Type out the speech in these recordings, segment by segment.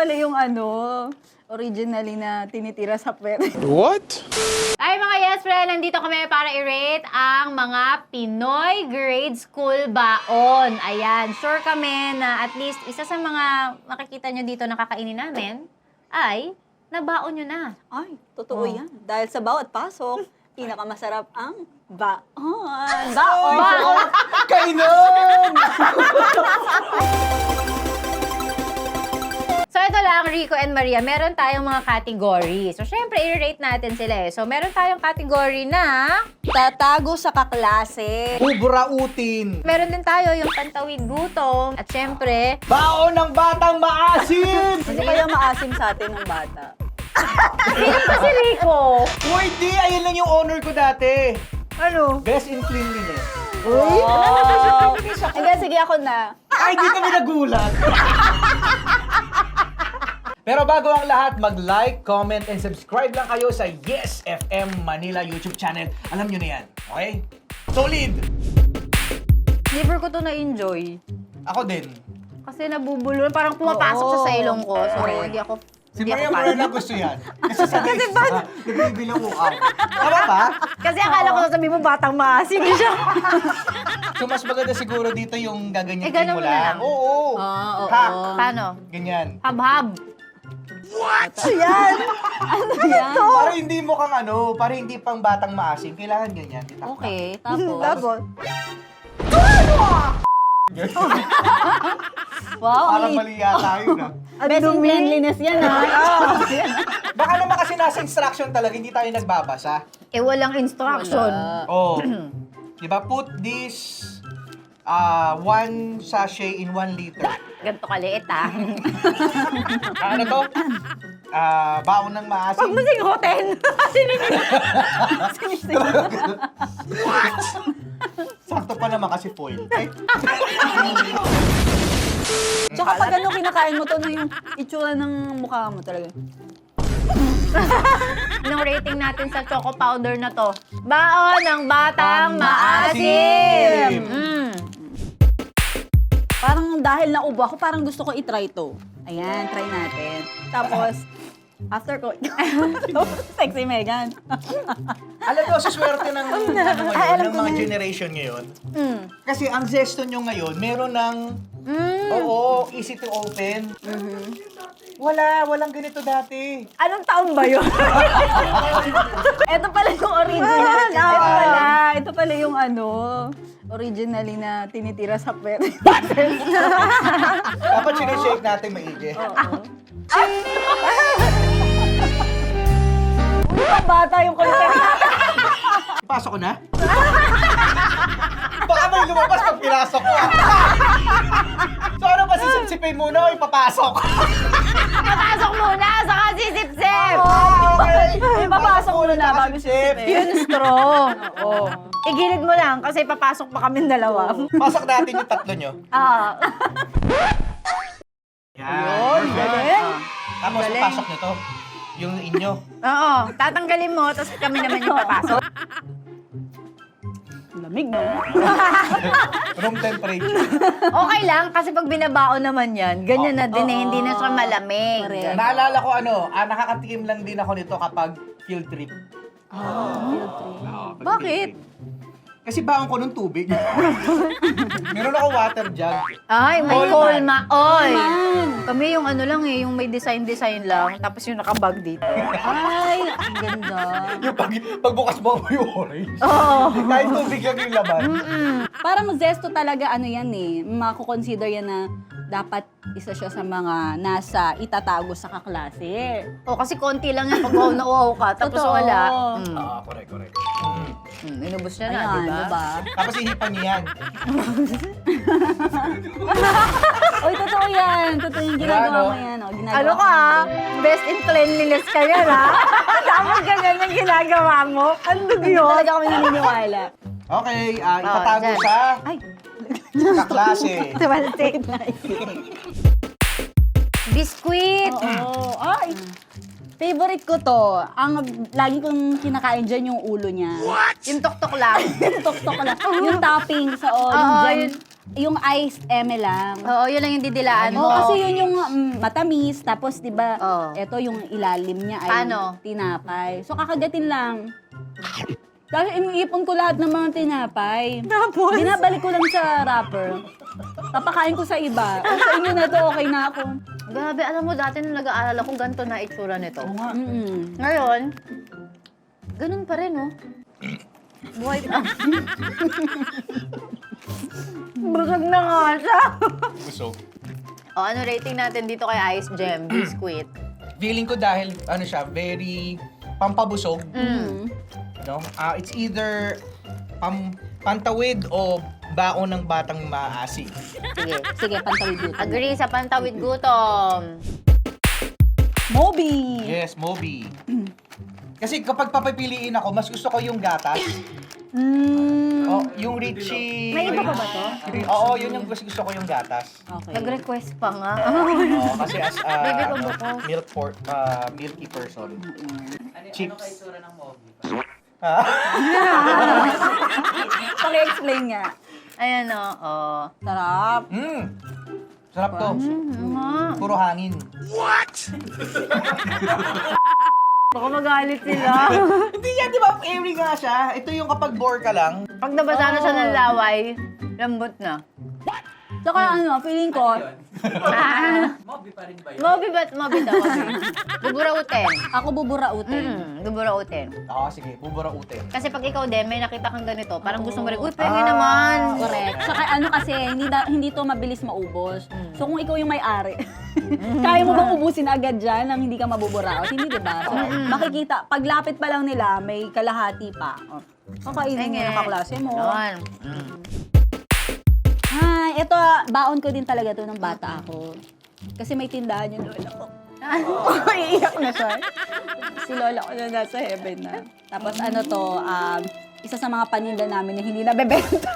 pala yung originally na tinitira sa puwet. What? Ay mga yes friend, nandito kami para i-rate ang mga Pinoy Grade School baon. Ayan, sure kami na at least isa sa mga makikita nyo dito na kakainin namin ay nabaon nyo na. Ay, totoo yan. Dahil sa bawat pasok, pinakamasarap ang baon. Baon! Baon! Kainom! So ito lang, Rico and Maria, meron tayong mga category. So syempre, i-rate natin sila eh. So meron tayong category na Tatago sa kaklase. Buburautin. meron din tayo yung pantawid gutom. At syempre, Baon ng batang maasim! Hindi kaya maasim sa atin ng bata. sino ba si Rico? Uy, di! Ayun lang yung honor ko dati. Ano? Best in cleanliness. Uy! Oh. Hindi, sige ako na. Ay, di kami nagulat. Pero bago ang lahat, mag-like, comment, and subscribe lang kayo sa Yes FM Manila YouTube channel. Alam nyo na yan, okay? Solid! Never ko to na-enjoy. Ako din. Kasi nabubulol, parang pumapasok siya sa ilong ko. So, hindi ako... Si hindi Maria ako Morena gusto yan. Kasi sanay siya. Nagbibilang ukaw. Tama ba? Kasi akala ko sabi mo batang maasim siya. So mas maganda siguro dito yung gaganyan ganun mo mo na lang. lang. Oo. Oo. Hack. Paano? Ganyan. Hab-hab. Ayan! Ano yan? Para hindi mo kang para hindi pang batang maasim, kailangan ganyan. Itaktak. Okay, tapos? Wow, Parang mali yata yun best in cleanliness yan, ha? Baka naman kasi nasa instruction talaga, hindi tayo nagbabasa. Walang instruction. Oh. Diba, put this 1 sachet in 1 liter. Ganito kaliit, ah. Ano to? Baon ng maasim. Huwag mo singhoten. Sakto pa naman kasi foil. Eh, Tsaka pag kinakain mo to na yung itsura ng mukha mo talaga. Anong rating natin sa choco powder na to? Baon ng batang maasim. maasim. Parang dahil naubo ako, parang gusto ko i-try to. Ayan, try natin. Tapos, after ko, sexy Megan. Alam mo, sa swerte ng, alam ng ko mga na. generation ngayon. Kasi ang zesto nyo ngayon, meron ng, easy to open. Walang ganito dati. Anong taon ba yun? Ito pala yung original. Ito pala yung originally na tinitira sa puwet. Dapat sinishake natin maigi. Bata yung content. Pasok ko na? Baka may lumabas pag pinasok ko. So ano ba, sisipsipin muna o ipapasok? Papasok muna, saka sisip-sip. Okay. Ipapasok mo na bago sisipin. Yun straw. Oo. Igilid mo lang kasi papasok pa kami dalawa. Pasok natin yung tatlo nyo. Yan. Galing. Tapos pasok nyo to. Yung inyo. Oo, tatanggalin mo, tapos kami naman yung papasok. Lamig, no? Room temperature. Okay lang, kasi pag binabaon naman yan, ganyan na din eh, hindi na siya malamig. Correct. Naalala ko nakakatikim lang din ako nito kapag field trip. Pag Bakit? field trip. Kasi baon ko ng tubig. Meron ako water jug. Ay, may Coleman. Coleman. Oy! Kami yung yung may design lang, tapos yung nakabag dito. Ay, ang ganda. Yung pagbukas mo yung orange. Oo. Kahit tubig lang yung laban. Parang zesto talaga yan eh. Mako-consider yan na dapat isa siya sa mga nasa itatago sa kaklase. O, kasi konti lang yung pag nauhaw ka, tapos Totoo. wala. Correct. Inubos niya na, Ayan, di ba? diba? Tapos ihipan niyo yan. Oy, totoo yan. Totoo yung ginagawa mo yan. Oh. Ginagawa Ano ka? Best in cleanliness ka yan, ha? Dapat ganyan yung ginagawa mo. Ano Hindi yun? talaga kami naniniwala. Okay, itatago dyan. sa Ay, kaklase. Tumalsik. Biskuit. oo. Ay, favorite ko to. Ang lagi kong kinakain dyan yung ulo niya. Yung tuktok lang. Tok-tok lang. Yung topping sa Oo, dyan. yun. Yung iced eme lang. Oo, yun lang yung didilaan mo. Oo, kasi yun yung matamis. Tapos, di ba, Oo. ito yung ilalim niya ay Paano? tinapay. So, kakagatin lang. Tapos, iniipon ko lahat ng mga tinapay. Tapos? Binabalik ko lang sa wrapper. Papakain ko sa iba. O, sa inyo na to, okay na ako. Grabe, alam mo, dati nung nag-aaral ako, ganito na itsura nito. Oo nga. Ngayon, ganun pa rin, oh. Buhay pa. Busog na nga siya. Busog. O, ano rating natin dito kay Ice Gem Biscuit? Feeling ko dahil, ano siya, very pampabusog. No? It's either pantawid o baon ng batang maaasi. Sige. Sige, pantawid dito. Agree sa pantawid gutom. Moby! Yes, Moby. Kasi kapag papipiliin ako, mas gusto ko yung gatas. Oh, yung Richie... May iba pa ba to? Oo, yun yung gusto ko yung gatas. Okay. Nag-request pa nga. Oo, kasi as Baby ko bukas. milky person. Chips. Paki-explain nga. Ayan, oh. Sarap. Sarap to. Nga. Puro hangin. Baka magalit sila. Hindi yan, di ba? Airy nga siya. Ito yung kapag bore ka lang. Pag nabasa na siya ng laway, lambot na. Saka ano, feeling ko, Moby ba't Moby daw? Buburautin. ako buburautin. Buburautin. Oo, sige. Buburautin. Kasi pag ikaw din, may nakita kang ganito, parang gusto mo rin, uy, pengi naman. Correct. Saka ano kasi, hindi to mabilis maubos. So kung ikaw yung may-ari, kaya mo bang ubusin agad dyan nang hindi ka mabuburaot? Hindi, di ba? So, makikita, paglapit pa lang nila, may kalahati pa. Oh, kakainin mo ng kaklase mo. Ganon. Ay, ito, baon ko din talaga to nung bata ako. Kasi may tindahan yung lola ko. Iiyak na siya. Si lola ko na nasa heaven na. Tapos ano to, isa sa mga paninda namin na hindi nabebenta.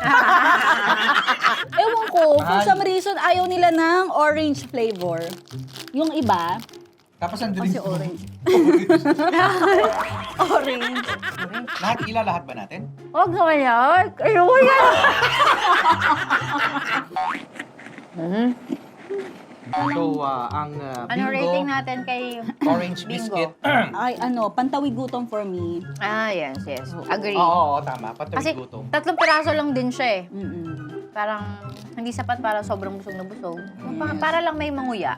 Ewan ko, for some reason, ayaw nila ng orange flavor. Yung iba, Tapos ang kasi drinks mo. orange. Orange. Lahat ba natin? Huwag naman yan. Ayoko yan. So, ang Ano bingo, rating natin kay orange Bingo? biscuit. Ay, ano, pantawid gutom for me. Yes. Agree. Oo, tama. Kasi Patawid gutom. 3 piraso lang din siya eh. Mm-mm. Parang hindi sapat para sobrang busog na busog. Para lang may manguya.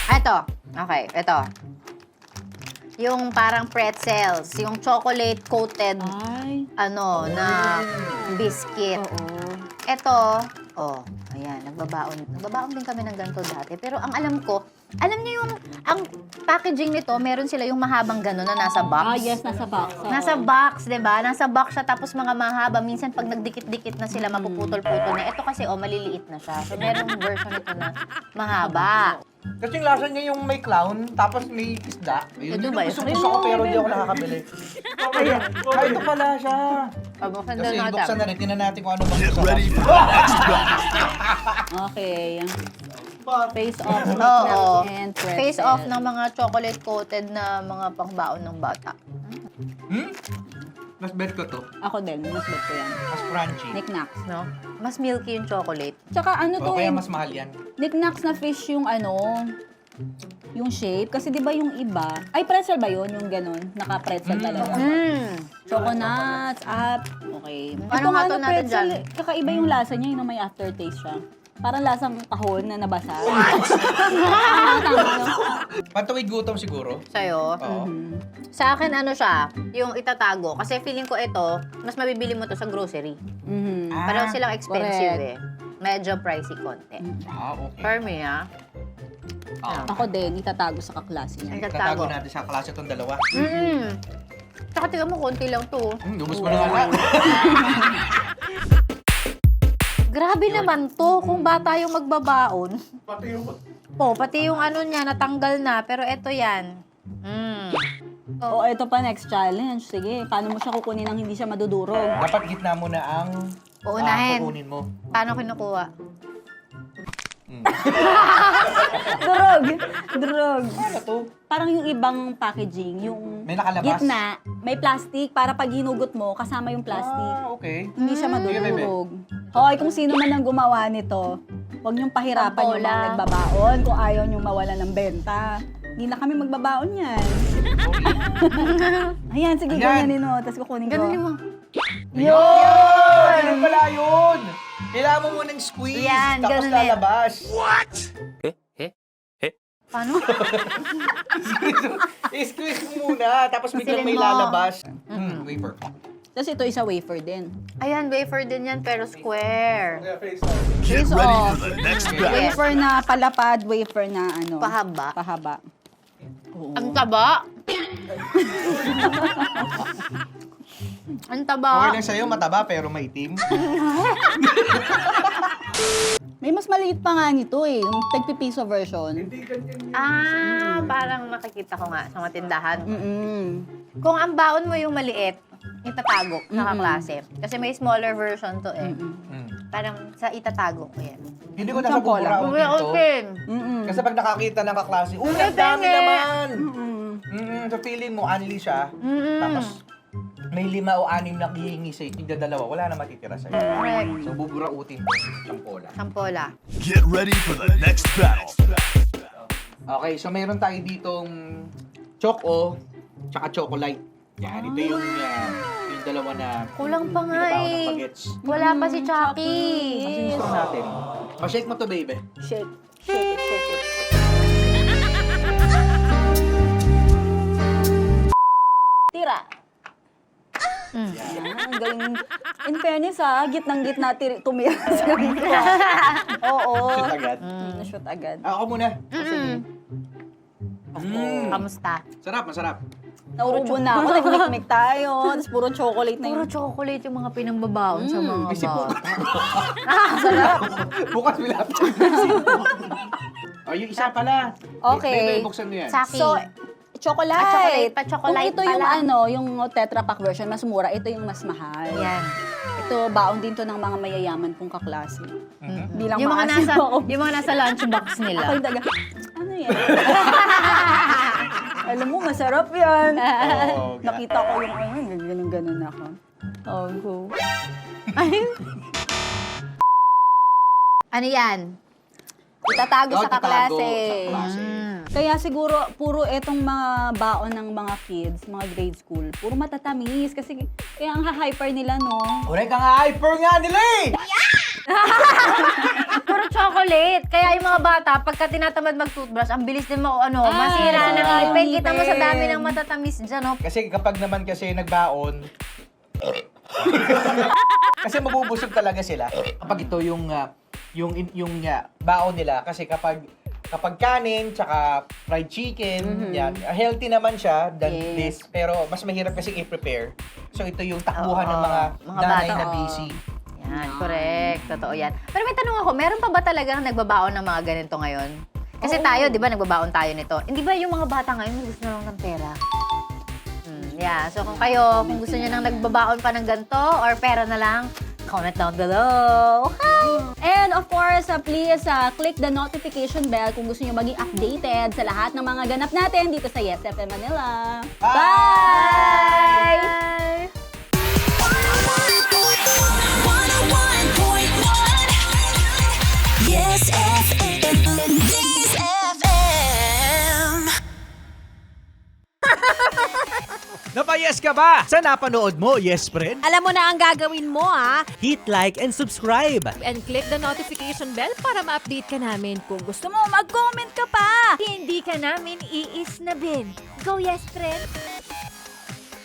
Ito. Okay, ito. Yung parang pretzels, yung chocolate coated Ay, na biscuit. oo. Ito, ayan, nagbabaon. Nagbabaon din kami ng ganito dati. Pero ang alam ko, alam niyo yung, ang packaging nito, meron sila yung mahabang gano'n na nasa box. Ah, yes, nasa box. Oo. Nasa box, 'di ba? Nasa box siya tapos mga mahaba. Minsan pag nagdikit-dikit na sila, mapuputol-putol na. Ito kasi maliliit na siya. So merong version nito na mahaba. Kasi yung lasa niya yung may clown, tapos may isda. Ayun, Ito yun ba yung yun? gusto ko pero hindi ako nakakabili. Ay, ito pala siya. Pabuksan Kasi doon buksan natin. na rin, tinan natin kung ano bang gusto. Okay. Face off, Oo. and pretzel. Face off ng mga chocolate coated na mga pangbaon ng bata. Mas bet ko to. Ako din, mas bet ko yan. Mas crunchy. Knickknacks. No? Mas milky yung chocolate. Tsaka ano to O kaya eh, mas mahal yan. knickknacks na fish yung yung shape. Kasi di ba yung iba, ay pretzel ba yun? Yung ganun, naka-pretzel talaga. Choconuts, okay. Anong nga hato na natin pretzel, dyan? kakaiba yung lasa niya, yung may aftertaste siya. Parang lasang kahon na nabasa. Patawid gutom siguro. Sa'yo. Oo. Sa akin, siya, yung itatago. Kasi feeling ko ito, mas mabibili mo to sa grocery. Mhm. Pareho silang expensive correct. Medyo pricey konti. Okay. For me, Ako din, itatago sa kaklase niya. Tatago natin sa klase itong dalawa. Tsaka tingnan mo, konti lang to. Lubos mo na nga. Grabe naman to, kung bata yung magbabaon. Pati yung niya, natanggal na. Pero eto yan. O, ito pa next challenge. Sige, paano mo siya kukunin nang hindi siya madudurog? Dapat gitna mo na ang Uunahin. kukunin mo. Paano kinukuha? Durog. Ano to? Parang yung ibang packaging, yung May nakalabas? gitna, may plastic para pag hinugot mo, kasama yung plastic. Okay. Hindi siya madudurog. Hoy, kung sino man ang gumawa nito, huwag niyong pahirapan yung mga Pampola. nagbabaon kung ayaw niyong mawalan ng benta. Hindi na kami magbabaon yan. Ayan, sige, Ayan. ganyanin mo. Tapos kukunin ko. Ganunin mo. Yun! Ganun pala yun! Kailangan mo munang squeeze, Yan, tapos ganun eh. lalabas. Paano? I-squeeze mo muna, tapos biglang may Silin mo. lalabas. Wafer. Tapos ito isa wafer din. Ayan, wafer din yan, pero square. Get Face ready off. for the next Yes. battle. Wafer na palapad, wafer na ano. Pahaba. Pahaba. Oo. Ang taba. Ang Okay taba. lang sa'yo, mataba pero maitim. May mas maliit pa nga nito eh. Yung tagpipiso version. Ah, parang nakikita ko nga sa mga tindahan. Mm-mm. Kung ang baon mo yung maliit, itatago sa kaklase. Kasi may smaller version to eh. Parang sa itatago ko yan. Hindi ko Isang cola. nakabuburaon Kuya dito. Open. Mm-mm. Kasi pag nakakita ng kaklase, ang Ang dami dami. naman! Mm-mm. So feeling mo, anli siya, tapos may 5 o 6 na hihingi sa'yo, tigda 2, wala na matitira sa'yo. Correct. So buburautin ko yung cola. Sampola. Get ready for the next battle. Okay, so meron tayo ditong choco, tsaka chocolate. Yan, ito yung dalawa na Kulang pa nga binabaon ng eh. bagets. Wala pa si Chucky. Kasi gusto natin. Pa-shake mo to, baby. Shake. Shake it, shake it. Tira. Yan, ang galing. In fairness ha, gitnang-gitna tumira sa dito. Oo. Shoot agad. Na-shoot agad. Ako muna. Kamusta? Sarap, masarap. Nauubo na ako, nagmikmik tayo. Tapos puro chocolate na Puro yung... chocolate yung mga pinambabaon sa mga Bisip bata. Bukas wala pa. Oh, yung isa pala. Okay. Baby, buksan mo yan. Chucky. So, chocolate. chocolate, pa-chocolate Kung ito yung pala. ano, yung Tetra Pak version, mas mura. Ito yung mas mahal. Yan. Ito, baon din to ng mga mayayaman kong kaklase. Hindi lang Yung mga maasim nasa ako. yung mga nasa lunchbox nila. Ako yung taga, ano yan? Alam mo, masarap yan. Oo, ga- Nakita ko yung ano, ganun-ganun ako. Oh, go. Ano yan? Itatago Oh, sa tatago kaklase. sa klase. Kaya siguro, puro etong mga baon ng mga kids, mga grade school, puro matatamis. Kasi kaya ang hyper nila, no? Correct, ang hyper nga nila eh! Puro chocolate. Kaya yung mga bata, pagka tinatamad mag-toothbrush, ang bilis din masira ng masira yung ngipin. Kita mo sa ngipin. dami ng matatamis dyan, no? Kasi kapag naman kasi nagbaon, kasi mabubusog talaga sila. Kapag ito yung baon nila, kasi kapag kanin, tsaka fried chicken, yan, healthy naman siya than Yes. this, pero mas mahirap kasi i-prepare. So ito yung takbuhan Oo, ng mga mga nanay bata, na oo. busy. Yan, correct. Totoo yan. Pero may tanong ako, meron pa ba talagang nagbabaon ng mga ganito ngayon? Kasi tayo, di ba, nagbabaon tayo nito. Hindi ba yung mga bata ngayon gusto na lang ng pera? Yeah. So kung kayo, kung gusto niyo nang nagbabaon pa ng ganito or pera na lang, comment down below. Okay? And of course, please click the notification bell kung gusto niyo maging updated sa lahat ng mga ganap natin dito sa Yes FM Manila. Bye! Bye! 101.1 Yes FM. Yes FM. Napayes ka ba sa napanood mo, yes friend? Alam mo na ang gagawin mo, ha? Hit like and subscribe. And click the notification bell para ma-update ka namin. Kung gusto mo, mag-comment ka pa! Hindi ka namin iisnabin. Go, yes, friend!